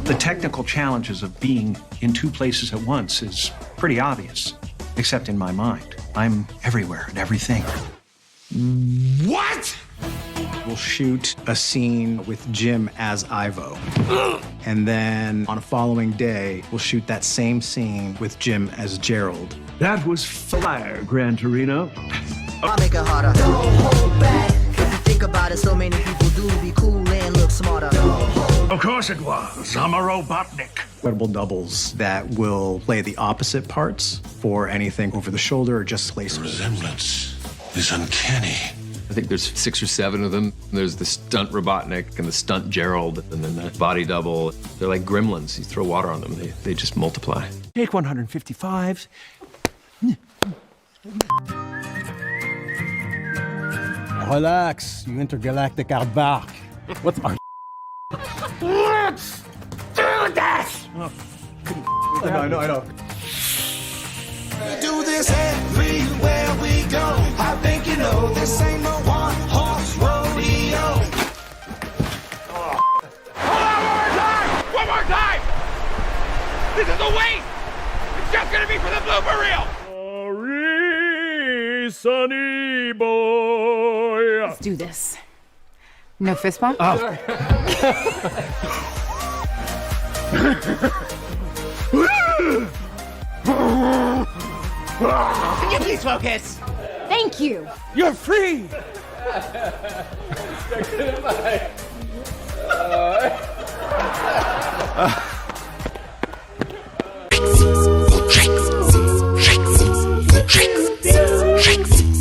The technical challenges of being in two places at once is pretty obvious, except in my mind. I'm everywhere and everything. What? We'll shoot a scene with Jim as Ivo. And then on a following day, we'll shoot that same scene with Jim as Gerald. That was fire, Gran Torino. I'll make it harder. Don't hold back. If you think about it, so many people do be cool and look smarter. Of course it was. I'm a Robotnik. Incredible doubles that will play the opposite parts for anything over the shoulder or just lace. The resemblance is uncanny. I think there's 6 or 7 of them. There's the stunt Robotnik and the stunt Gerald, and then the body double. They're like gremlins. You throw water on them, they just multiply. Take 155. Relax, you intergalactic aardvark. What's our Let's do this! I know. We do this everywhere we go. I think you know this ain't no one-horse rodeo. One more time! This is a waste! It's just gonna be for the blooper reel! Sorry, sonny boy. Let's do this. No fist bump? Can you please focus? Thank you. You're free. Tricks.